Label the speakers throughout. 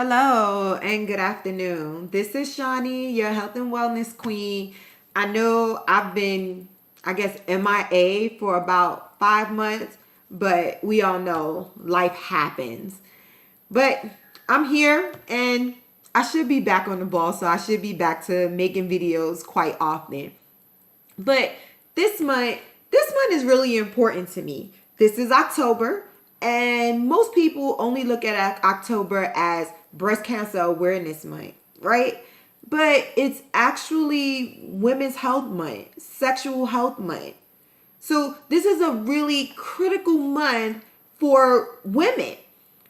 Speaker 1: Hello and good afternoon. This is Shawnee, your health and wellness queen. I know I've been, MIA for about 5 months, but we all know life happens. But I'm here and I should be back on the ball, so I should be back to making videos quite often. But this month is really important to me. This is October, and most people only look at October as Breast Cancer Awareness Month, right? But it's actually Women's Health Month, Sexual Health Month. So this is a really critical month for women.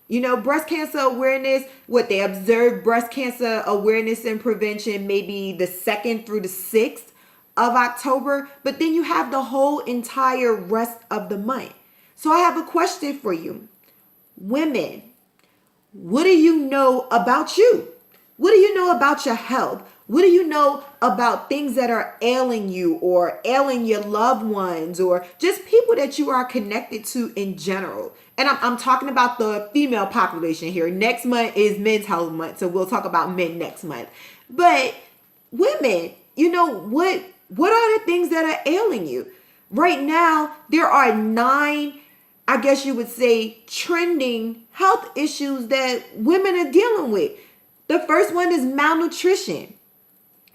Speaker 1: You know, breast cancer awareness, what they observe breast cancer awareness and prevention maybe the 2nd through the 6th of October, but then you have the whole entire rest of the month. So I have a question for you. Women, what do you know about you? What do you know about your health? What do you know about things that are ailing you or ailing your loved ones or just people that you are connected to in general? And I'm talking about the female population here. Next month is Men's Health Month, so we'll talk about men next month. But women, you know, what are the things that are ailing you? Right now, there are 9, I guess you would say, trending health issues that women are dealing with. The first one is malnutrition.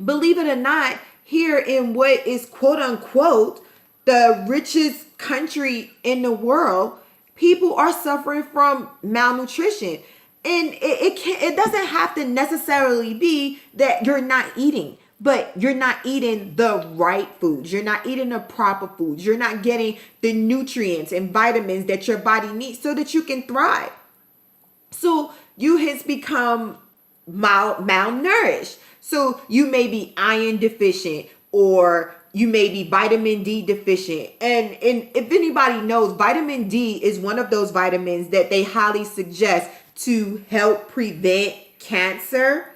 Speaker 1: Believe it or not, here in what is quote unquote the richest country in the world, people are suffering from malnutrition. And it doesn't have to necessarily be that you're not eating, but you're not eating the right foods. You're not eating the proper foods. You're not getting the nutrients and vitamins that your body needs so that you can thrive. So you has become malnourished. So you may be iron deficient or you may be vitamin D deficient. And if anybody knows, vitamin D is one of those vitamins that they highly suggest to help prevent cancer.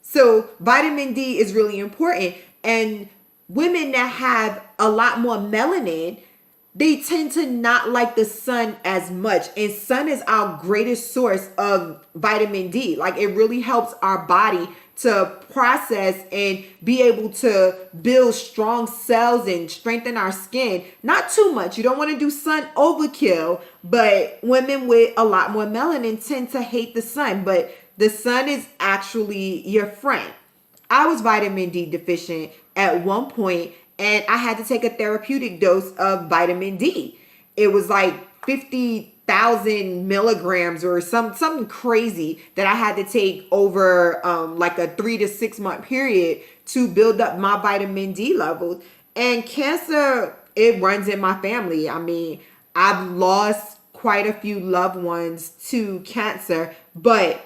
Speaker 1: So vitamin D is really important. And women that have a lot more melanin, they tend to not like the sun as much. And sun is our greatest source of vitamin D. Like it really helps our body to process and be able to build strong cells and strengthen our skin. Not too much. You don't want to do sun overkill, but women with a lot more melanin tend to hate the sun, but the sun is actually your friend. I was vitamin D deficient at one point and I had to take a therapeutic dose of vitamin D. It was like 50,000 milligrams or something crazy that I had to take over like a 3 to 6 month period to build up my vitamin D levels. And cancer, it runs in my family. I mean, I've lost quite a few loved ones to cancer, but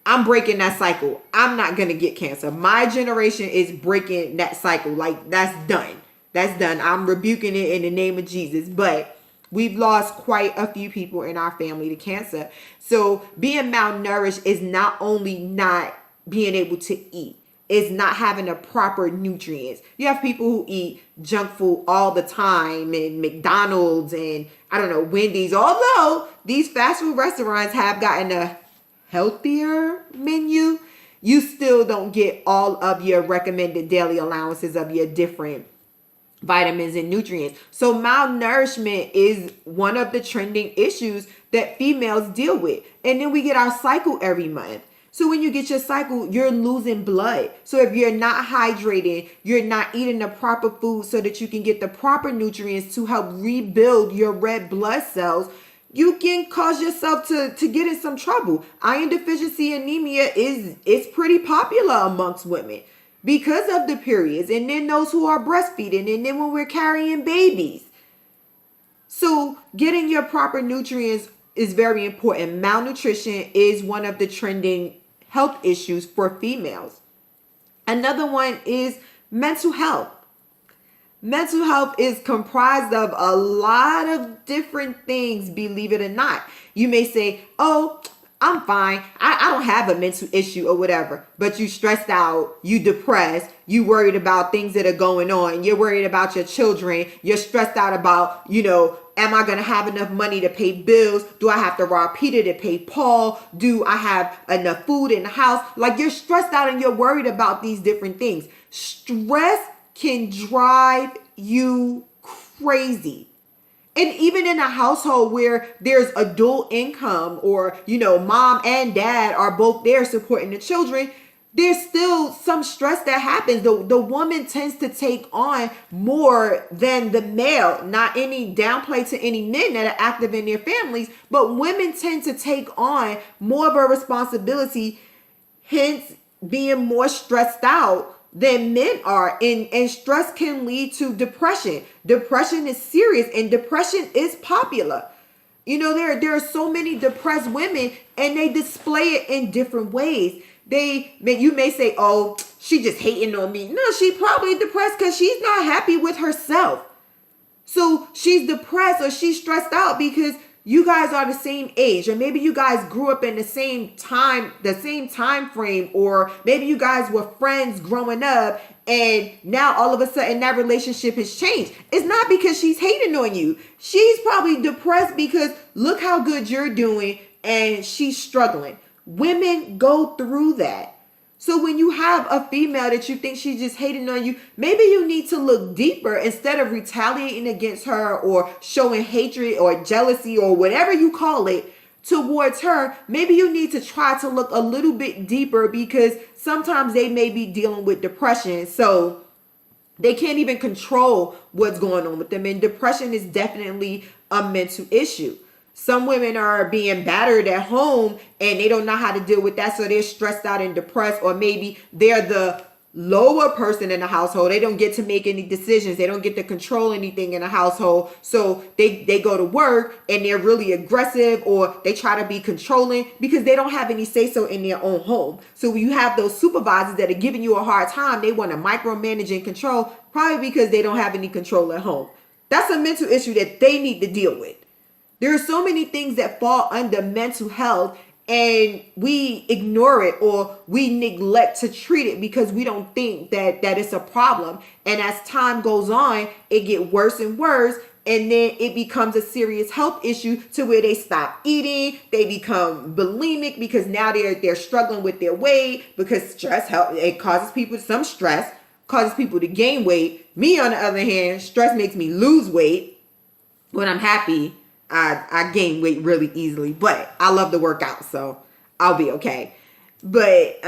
Speaker 1: I'm breaking that cycle. I'm not going to get cancer. My generation is breaking that cycle. Like, that's done. That's done. I'm rebuking it in the name of Jesus. But we've lost quite a few people in our family to cancer. So being malnourished is not only not being able to eat, it's not having the proper nutrients. You have people who eat junk food all the time and McDonald's and, I don't know, Wendy's. Although these fast food restaurants have gotten a healthier menu, you still don't get all of your recommended daily allowances of your different vitamins and nutrients. So malnourishment is one of the trending issues that females deal with. And then we get our cycle every month. So when you get your cycle, you're losing blood. So if you're not hydrated, you're not eating the proper food so that you can get the proper nutrients to help rebuild your red blood cells, you can cause yourself to get in some trouble. Iron deficiency anemia is pretty popular amongst women because of the periods, and then those who are breastfeeding, and then when we're carrying babies. So getting your proper nutrients is very important. Malnutrition is one of the trending health issues for females. Another one is mental health. Mental health is comprised of a lot of different things, believe it or not. You may say, oh, I'm fine. I don't have a mental issue or whatever. But you stressed out, you depressed, you worried about things that are going on. You're worried about your children. You're stressed out about, am I going to have enough money to pay bills? Do I have to rob Peter to pay Paul? Do I have enough food in the house? Like, you're stressed out and you're worried about these different things. Stress can drive you crazy. And even in a household where there's a dual income, or, mom and dad are both there supporting the children, there's still some stress that happens. The woman tends to take on more than the male. Not any downplay to any men that are active in their families, but women tend to take on more of a responsibility, hence being more stressed out than men are. And stress can lead to depression. Depression is serious, and depression is popular. There are so many depressed women, and they display it in different ways. You may say, oh, she just hating on me. No, she probably depressed because she's not happy with herself. So she's depressed or she's stressed out because you guys are the same age, or maybe you guys grew up in the same time frame, or maybe you guys were friends growing up, and now all of a sudden that relationship has changed. It's not because she's hating on you. She's probably depressed because look how good you're doing and she's struggling. Women go through that. So when you have a female that you think she's just hating on you, maybe you need to look deeper instead of retaliating against her or showing hatred or jealousy or whatever you call it towards her. Maybe you need to try to look a little bit deeper, because sometimes they may be dealing with depression. So they can't even control what's going on with them. And depression is definitely a mental issue. Some women are being battered at home and they don't know how to deal with that. So they're stressed out and depressed, or maybe they're the lower person in the household. They don't get to make any decisions. They don't get to control anything in the household. So they go to work and they're really aggressive, or they try to be controlling because they don't have any say so in their own home. So when you have those supervisors that are giving you a hard time, they want to micromanage and control, probably because they don't have any control at home. That's a mental issue that they need to deal with. There are so many things that fall under mental health, and we ignore it or we neglect to treat it because we don't think that it's a problem. And as time goes on, it gets worse and worse. And then it becomes a serious health issue to where they stop eating. They become bulimic because now they're struggling with their weight, because stress it causes people causes people to gain weight. Me, on the other hand, stress makes me lose weight. When I'm happy, I gain weight really easily, but I love to work out, so I'll be okay. But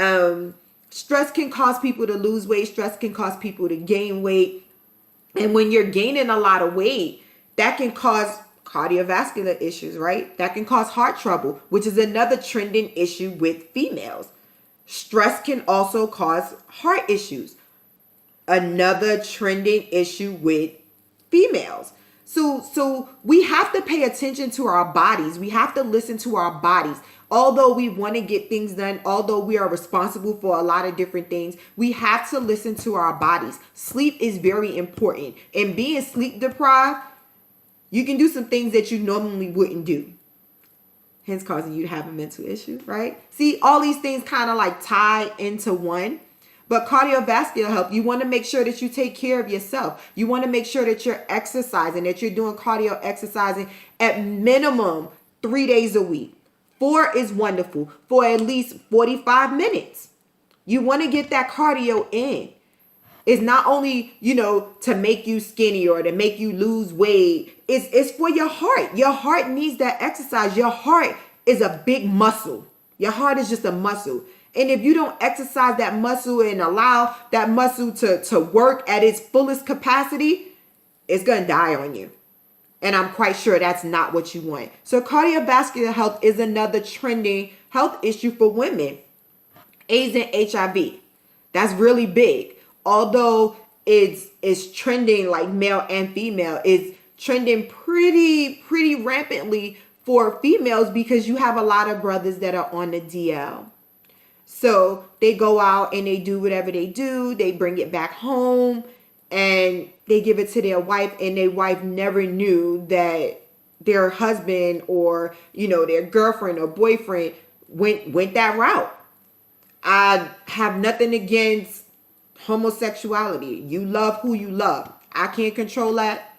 Speaker 1: stress can cause people to lose weight. Stress can cause people to gain weight. And when you're gaining a lot of weight, that can cause cardiovascular issues, right? That can cause heart trouble, which is another trending issue with females. Stress can also cause heart issues, another trending issue with females. So we have to pay attention to our bodies. We have to listen to our bodies. Although we want to get things done, although we are responsible for a lot of different things, we have to listen to our bodies. Sleep is very important. And being sleep deprived, you can do some things that you normally wouldn't do, hence causing you to have a mental issue, right? See, all these things kind of like tie into one. But cardiovascular health, you want to make sure that you take care of yourself. You want to make sure that you're exercising, that you're doing cardio exercising at minimum 3 days a week. 4 is wonderful, for at least 45 minutes. You want to get that cardio in. It's not only, to make you skinny or to make you lose weight. It's for your heart. Your heart needs that exercise. Your heart is a big muscle. Your heart is just a muscle. And if you don't exercise that muscle and allow that muscle to work at its fullest capacity, it's going to die on you. And I'm quite sure that's not what you want. So cardiovascular health is another trending health issue for women. AIDS and HIV. That's really big. Although it's trending like male and female, it's trending pretty rampantly for females because you have a lot of brothers that are on the DL. So they go out and they do whatever they do. They bring it back home and they give it to their wife, and their wife never knew that their husband or, their girlfriend or boyfriend went that route. I have nothing against homosexuality. You love who you love. I can't control that.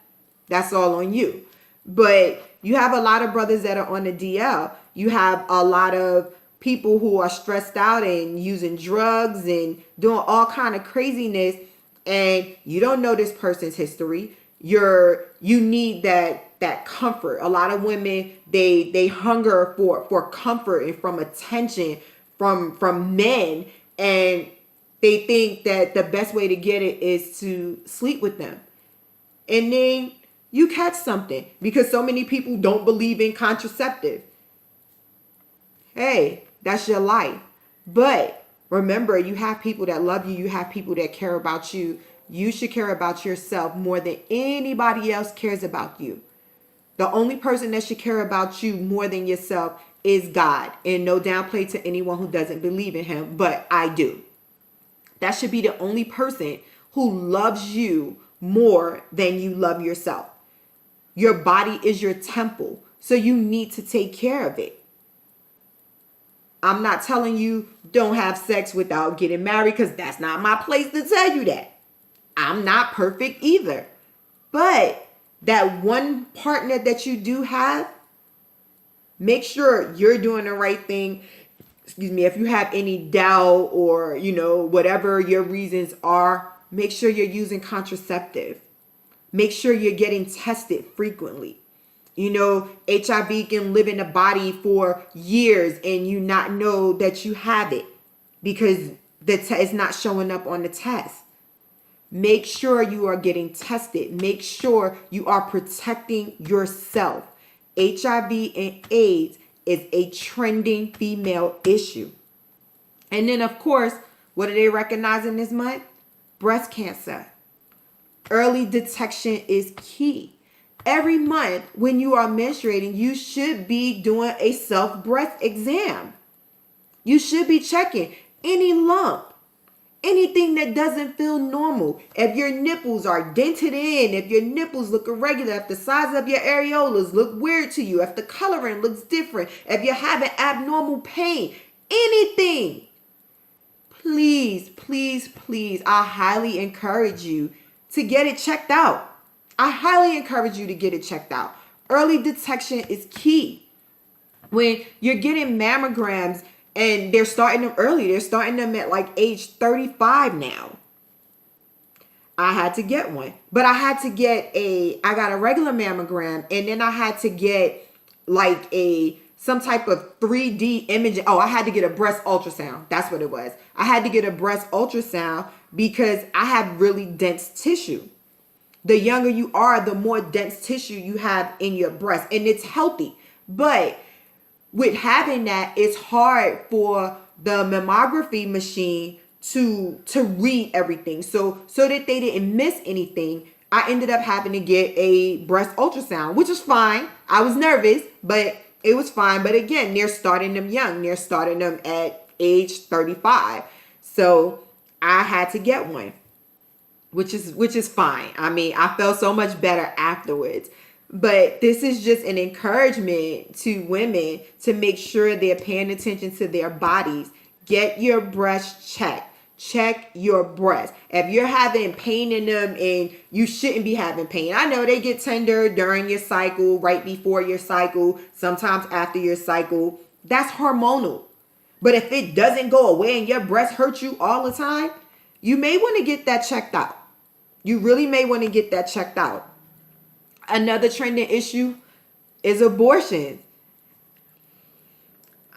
Speaker 1: That's all on you. But you have a lot of brothers that are on the DL. You have a lot of people who are stressed out and using drugs and doing all kind of craziness, and you don't know this person's history. You need that comfort. A lot of women, they hunger for comfort and from attention from men, and they think that the best way to get it is to sleep with them. And then you catch something because so many people don't believe in contraceptive. Hey, that's your life. But remember, you have people that love you. You have people that care about you. You should care about yourself more than anybody else cares about you. The only person that should care about you more than yourself is God. And no downplay to anyone who doesn't believe in him, but I do. That should be the only person who loves you more than you love yourself. Your body is your temple, so you need to take care of it. I'm not telling you don't have sex without getting married, because that's not my place to tell you that. I'm not perfect either. But that one partner that you do have, make sure you're doing the right thing. Excuse me, if you have any doubt or, whatever your reasons are, make sure you're using contraceptive. Make sure you're getting tested frequently. HIV can live in the body for years and you not know that you have it because it's not showing up on the test. Make sure you are getting tested. Make sure you are protecting yourself. HIV and AIDS is a trending female issue. And then, of course, what are they recognizing this month? Breast cancer. Early detection is key. Every month when you are menstruating, you should be doing a self-breast exam. You should be checking any lump, anything that doesn't feel normal. If your nipples are dented in, if your nipples look irregular, if the size of your areolas look weird to you, if the coloring looks different, if you're having abnormal pain, anything, please, please, please, I highly encourage you to get it checked out. I highly encourage you to get it checked out. Early detection is key. When you're getting mammograms, and they're starting them early, they're starting them at like age 35 now. I had to get one, but I got a regular mammogram, and then I had to get like some type of 3D imaging. Oh, I had to get a breast ultrasound. That's what it was. I had to get a breast ultrasound because I have really dense tissue. The younger you are, the more dense tissue you have in your breast, and it's healthy. But with having that, it's hard for the mammography machine to read everything. So that they didn't miss anything, I ended up having to get a breast ultrasound, which is fine. I was nervous, but it was fine. But again, they're starting them young. They're starting them at age 35. So I had to get one, which is fine. I mean, I felt so much better afterwards. But this is just an encouragement to women to make sure they're paying attention to their bodies. Get your breasts checked. Check your breasts. If you're having pain in them, and you shouldn't be having pain. I know they get tender during your cycle, right before your cycle, sometimes after your cycle. That's hormonal. But if it doesn't go away and your breasts hurt you all the time, you may want to get that checked out. You really may want to get that checked out. Another trending issue is abortion.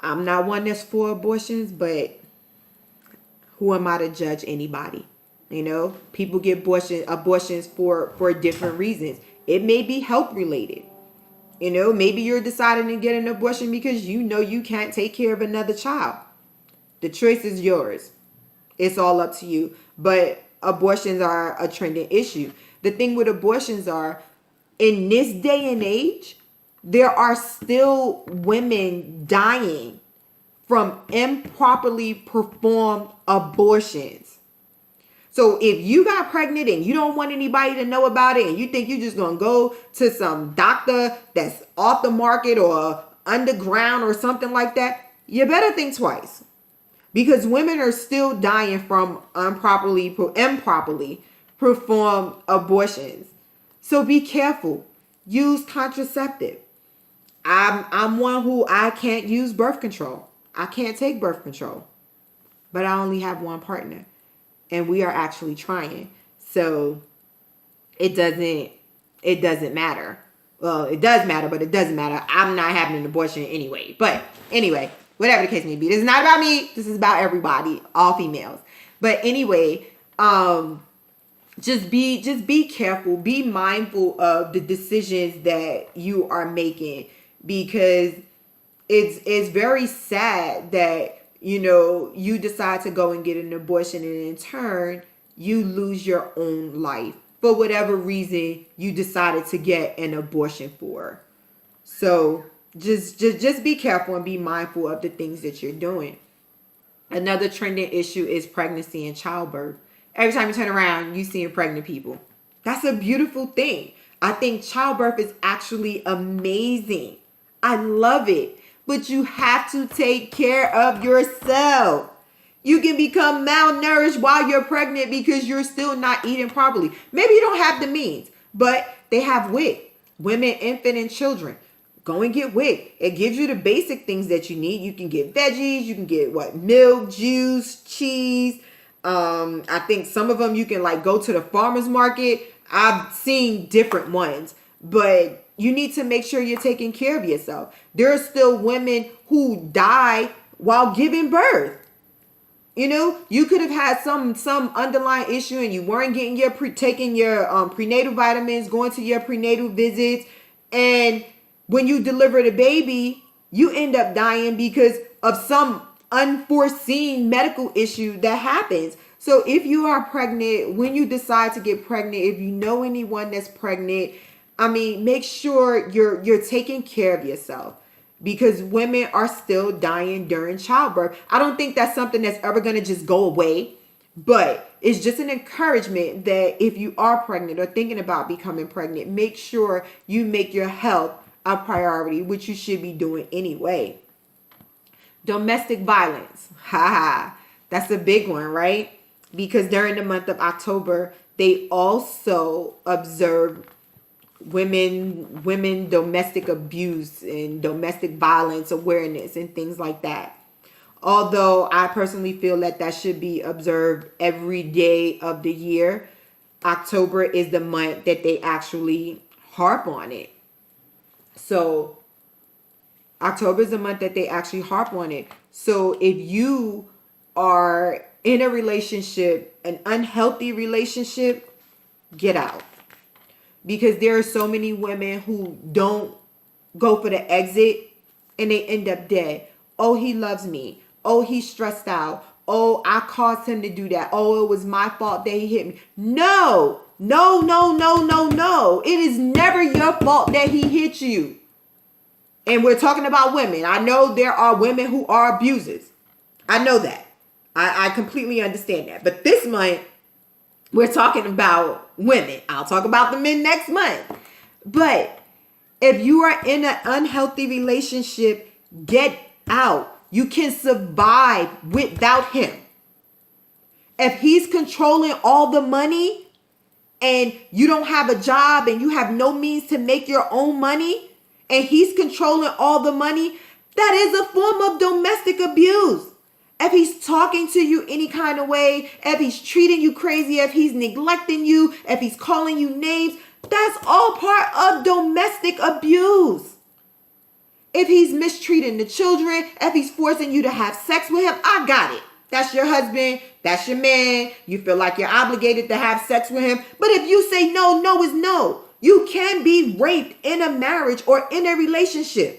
Speaker 1: I'm not one that's for abortions, but who am I to judge anybody? People get abortions for different reasons. It may be health related. Maybe you're deciding to get an abortion because you can't take care of another child. The choice is yours. It's all up to you. But abortions are a trending issue. The thing with abortions are, in this day and age, there are still women dying from improperly performed abortions. So if you got pregnant and you don't want anybody to know about it, and you think you're just going to go to some doctor that's off the market or underground or something like that, you better think twice. Because women are still dying from improperly performed abortions. So be careful. use contraceptive. I'm one who I can't use birth control. I can't take birth control. But I only have one partner. And we are actually trying. So it doesn't matter. Well, it does matter, but it doesn't matter. I'm not having an abortion anyway. But anyway, whatever the case may be. This is not about me. This is about everybody, all females. But anyway, just be careful. Be mindful of the decisions that you are making, because it's very sad that you decide to go and get an abortion, and in turn you lose your own life for whatever reason you decided to get an abortion for. So just be careful and be mindful of the things that you're doing. Another trending issue is pregnancy and childbirth. Every time you turn around, you see pregnant people. That's a beautiful thing. I think childbirth is actually amazing. I love it. But you have to take care of yourself. You can become malnourished while you're pregnant because you're still not eating properly. Maybe you don't have the means, but they have WIC, women, infant, and children. Go and get WIC. It gives you the basic things that you need. You can get veggies. You can get milk, juice, cheese. I think some of them you can go to the farmer's market. I've seen different ones, but you need to make sure you're taking care of yourself. There are still women who die while giving birth. You could have had some underlying issue and you weren't getting taking your prenatal vitamins, going to your prenatal visits, and when you deliver the baby, you end up dying because of some unforeseen medical issue that happens. So if you are pregnant, when you decide to get pregnant, if you know anyone that's pregnant, make sure you're taking care of yourself, because women are still dying during childbirth. I don't think that's something that's ever going to just go away, but it's just an encouragement that if you are pregnant or thinking about becoming pregnant, make sure you make your health a priority, which you should be doing anyway. Domestic violence. That's a big one, right? Because during the month of October, they also observe women domestic abuse and domestic violence awareness and things like that. Although I personally feel that should be observed every day of the year, October is the month that they actually harp on it. So October is the month that they actually harp on it. So if you are in a relationship, an unhealthy relationship, get out. Because there are so many women who don't go for the exit and they end up dead. Oh, he loves me. Oh, he's stressed out. Oh, I caused him to do that. Oh, it was my fault that he hit me. No. It is never your fault that he hit you. And we're talking about women. I know there are women who are abusers. I know that. I completely understand that. But this month, we're talking about women. I'll talk about the men next month. But if you are in an unhealthy relationship, get out. You can survive without him. If he's controlling all the money and you don't have a job and you have no means to make your own money and he's controlling all the money, that is a form of domestic abuse. If he's talking to you any kind of way, if he's treating you crazy, if he's neglecting you, if he's calling you names, that's all part of domestic abuse. If he's mistreating the children, if he's forcing you to have sex with him, I got it. That's your husband. That's your man. You feel like you're obligated to have sex with him. But if you say no, no is no. You can be raped in a marriage or in a relationship.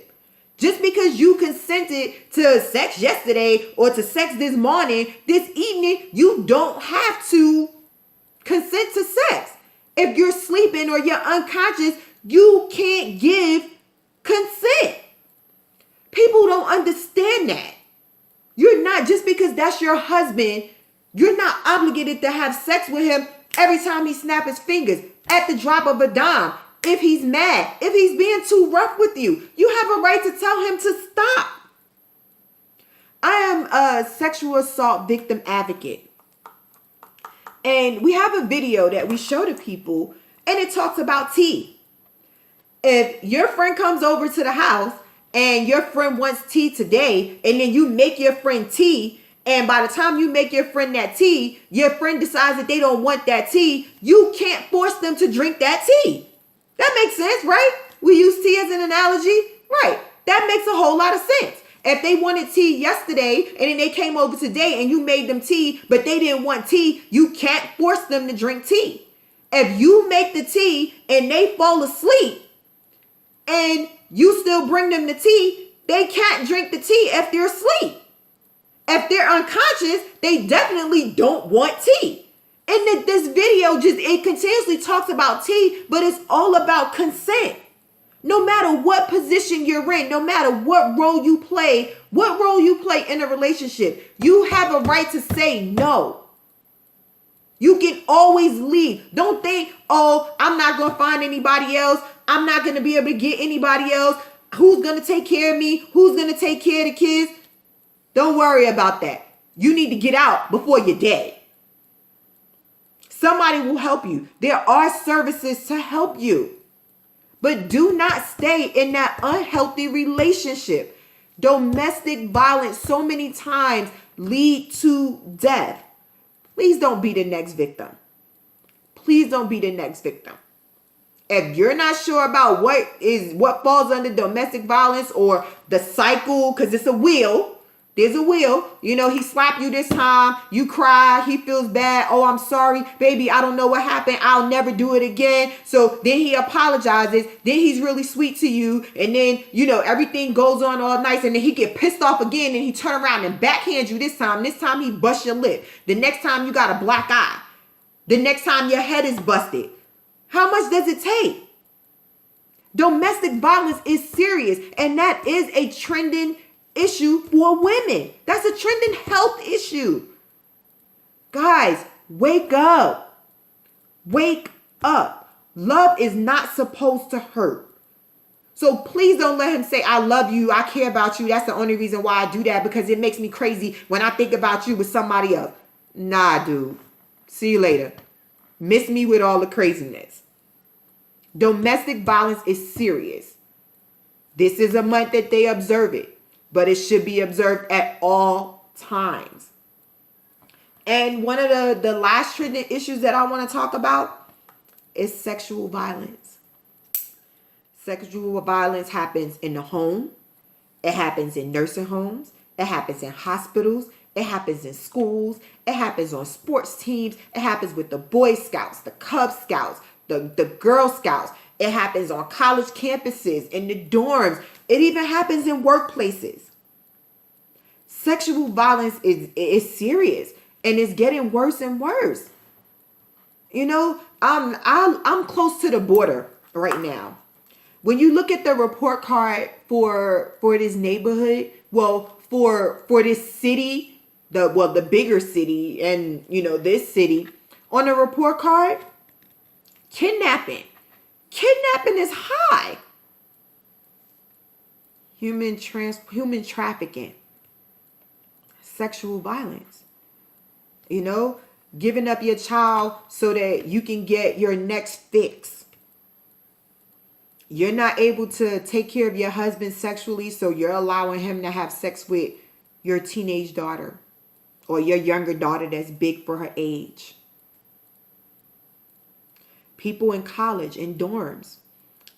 Speaker 1: Just because you consented to sex yesterday or to sex this morning, this evening, you don't have to consent to sex. If you're sleeping or you're unconscious, you can't give consent. People don't understand that. You're not, just because that's your husband, you're not obligated to have sex with him every time he snaps his fingers, at the drop of a dime. If he's mad, if he's being too rough with you, you have a right to tell him to stop. I am a sexual assault victim advocate. And we have a video that we show to people, and it talks about tea. If your friend comes over to the house and your friend wants tea today, and then you make your friend tea, and by the time you make your friend that tea, your friend decides that they don't want that tea, you can't force them to drink that tea. That makes sense, right? We use tea as an analogy. Right. That makes a whole lot of sense. If they wanted tea yesterday and then they came over today and you made them tea, but they didn't want tea, you can't force them to drink tea. If you make the tea and they fall asleep and you still bring them the tea, they can't drink the tea if they're asleep. If they're unconscious, they definitely don't want tea. And this video it continuously talks about tea, but it's all about consent. No matter what position you're in, no matter what role you play in a relationship, you have a right to say no. You can always leave. Don't think, oh, I'm not going to find anybody else. I'm not going to be able to get anybody else. Who's going to take care of me? Who's going to take care of the kids? Don't worry about that. You need to get out before you're dead. Somebody will help you. There are services to help you. But do not stay in that unhealthy relationship. Domestic violence so many times lead to death. Please don't be the next victim. Please don't be the next victim. If you're not sure about what falls under domestic violence or the cycle, because it's a wheel. There's a wheel. You know, he slapped you this time. You cry. He feels bad. Oh, I'm sorry, baby. I don't know what happened. I'll never do it again. So then he apologizes. Then he's really sweet to you. And then, you know, everything goes on all nice. And then he get pissed off again. And he turn around and backhand you this time. This time he busts your lip. The next time you got a black eye. The next time your head is busted. How much does it take? Domestic violence is serious. And that is a trending issue for women. That's a trending health issue. Guys, wake up. Wake up. Love is not supposed to hurt. So please don't let him say, I love you, I care about you. That's the only reason why I do that, because it makes me crazy when I think about you with somebody else. Nah, dude. See you later. Miss me with all the craziness. Domestic violence is serious. This is a month that they observe it. But it should be observed at all times. And one of the last trending issues that I want to talk about is sexual violence. Sexual violence happens in the home. It happens in nursing homes. It happens in hospitals. It happens in schools. It happens on sports teams. It happens with the Boy Scouts, the Cub Scouts, the Girl Scouts. It happens on college campuses, in the dorms. It even happens in workplaces. Sexual violence is serious, and it's getting worse and worse. You know, I'm close to the border right now. When you look at the report card for this neighborhood, well, for this city, the bigger city, and you know, this city, on the report card, kidnapping is high. Human trafficking, sexual violence, you know, giving up your child so that you can get your next fix. You're not able to take care of your husband sexually, so you're allowing him to have sex with your teenage daughter or your younger daughter that's big for her age. People in college, in dorms,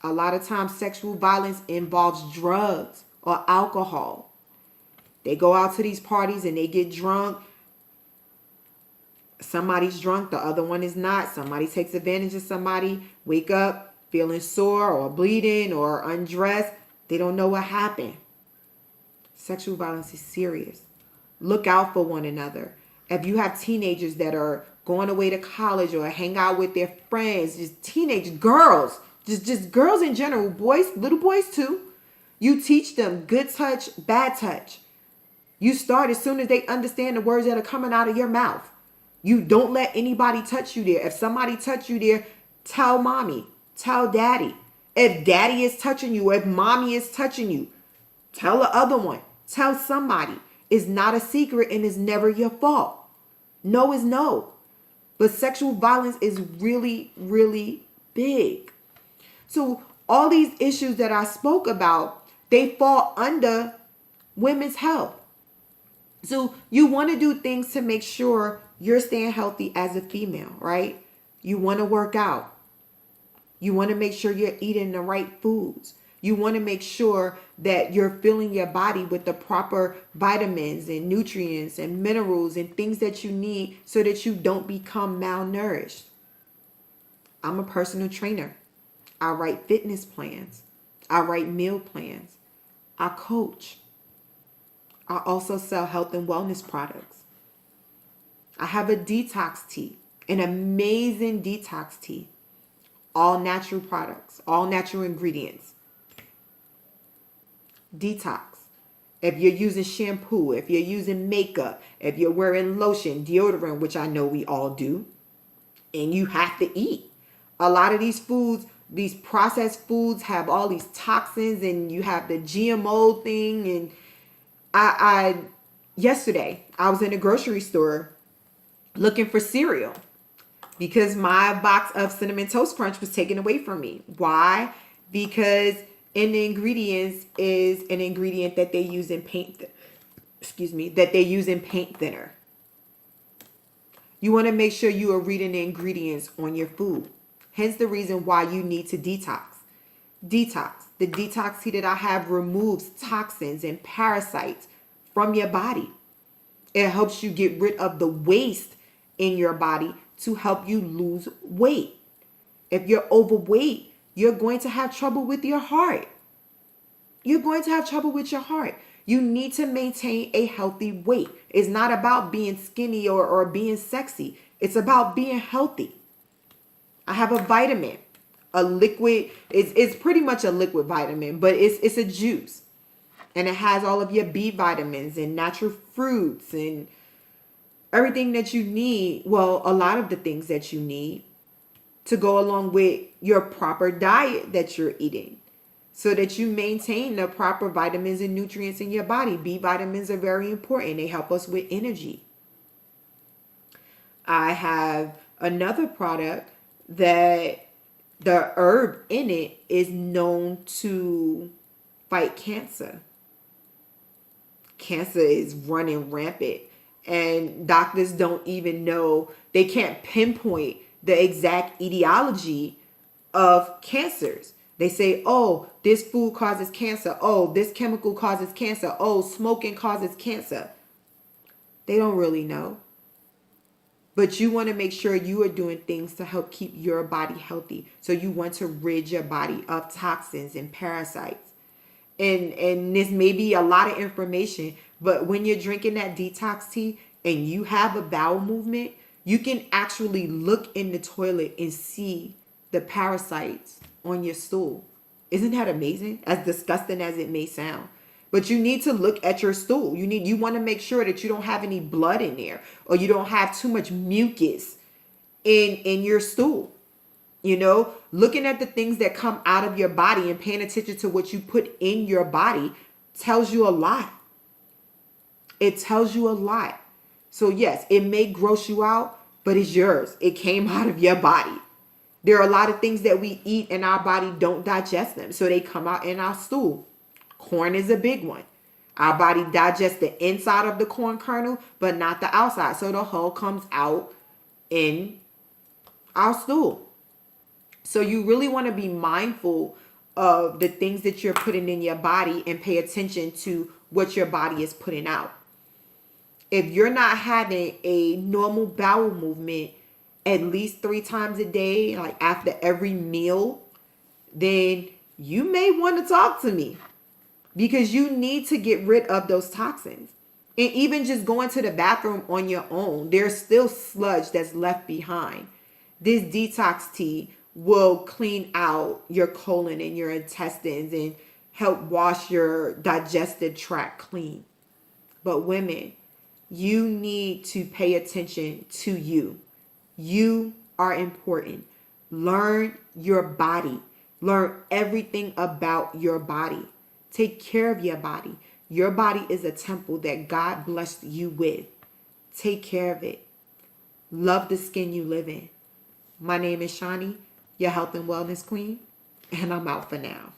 Speaker 1: a lot of times sexual violence involves drugs or alcohol. They go out to these parties and they get drunk. Somebody's drunk, the other one is not. Somebody takes advantage of somebody, wake up feeling sore or bleeding or undressed. They don't know what happened. Sexual violence is serious. Look out for one another. If you have teenagers that are going away to college or hang out with their friends, just teenage girls, just girls in general, boys, little boys too. You teach them good touch, bad touch. You start as soon as they understand the words that are coming out of your mouth. You don't let anybody touch you there. If somebody touch you there, tell mommy, tell daddy. If daddy is touching you, if mommy is touching you, tell the other one, tell somebody. It's not a secret and it's never your fault. No is no. But sexual violence is really, really big. So All these issues that I spoke about, they fall under women's health. So you want to do things to make sure you're staying healthy as a female, right? You want to work out. You want to make sure you're eating the right foods. You want to make sure that you're filling your body with the proper vitamins and nutrients and minerals and things that you need so that you don't become malnourished. I'm a personal trainer. I write fitness plans. I write meal plans. I coach. I also sell health and wellness products. I have a detox tea, an amazing detox tea. All natural products, all natural ingredients. Detox. If you're using shampoo, if you're using makeup, if you're wearing lotion, deodorant, which I know we all do, and you have to eat. A lot of these foods, these processed foods have all these toxins, and you have the GMO thing. And I yesterday I was in a grocery store looking for cereal because my box of Cinnamon Toast Crunch was taken away from me. Why? Because in the ingredients is an ingredient that they use in that they use in paint thinner. You want to make sure you are reading the ingredients on your food. Hence the reason why you need to detox. Detox. The detox tea that I have removes toxins and parasites from your body. It helps you get rid of the waste in your body to help you lose weight. If you're overweight, you're going to have trouble with your heart. You're going to have trouble with your heart. You need to maintain a healthy weight. It's not about being skinny or being sexy. It's about being healthy. I have a vitamin, a liquid. It's pretty much a liquid vitamin, but it's a juice. And it has all of your B vitamins and natural fruits and everything that you need. Well, a lot of the things that you need to go along with your proper diet that you're eating so that you maintain the proper vitamins and nutrients in your body. B vitamins are very important. They help us with energy. I have another product that the herb in it is known to fight cancer. Cancer is running rampant, and doctors don't even know, they can't pinpoint the exact etiology of cancers. They say, oh, this food causes cancer. Oh, this chemical causes cancer. Oh, smoking causes cancer. They don't really know. But you want to make sure you are doing things to help keep your body healthy. So you want to rid your body of toxins and parasites. And this may be a lot of information, but when you're drinking that detox tea and you have a bowel movement, you can actually look in the toilet and see the parasites on your stool. Isn't that amazing? As disgusting as it may sound. But you need to look at your stool. You want to make sure that you don't have any blood in there, or you don't have too much mucus in your stool. You know, looking at the things that come out of your body and paying attention to what you put in your body tells you a lot. It tells you a lot. So yes, it may gross you out, but it's yours. It came out of your body. There are a lot of things that we eat and our body don't digest them, so they come out in our stool. Corn is a big one. Our body digests the inside of the corn kernel, but not the outside. So the hull comes out in our stool. So you really want to be mindful of the things that you're putting in your body and pay attention to what your body is putting out. If you're not having a normal bowel movement at least 3 times a day, like after every meal, then you may want to talk to me, because you need to get rid of those toxins. And even just going to the bathroom on your own, there's still sludge that's left behind. This detox tea will clean out your colon and your intestines and help wash your digestive tract clean. But women, you need to pay attention to you. You are important. Learn your body. Learn everything about your body. Take care of your body. Your body is a temple that God blessed you with. Take care of it. Love the skin you live in. My name is Shani, your health and wellness queen, and I'm out for now.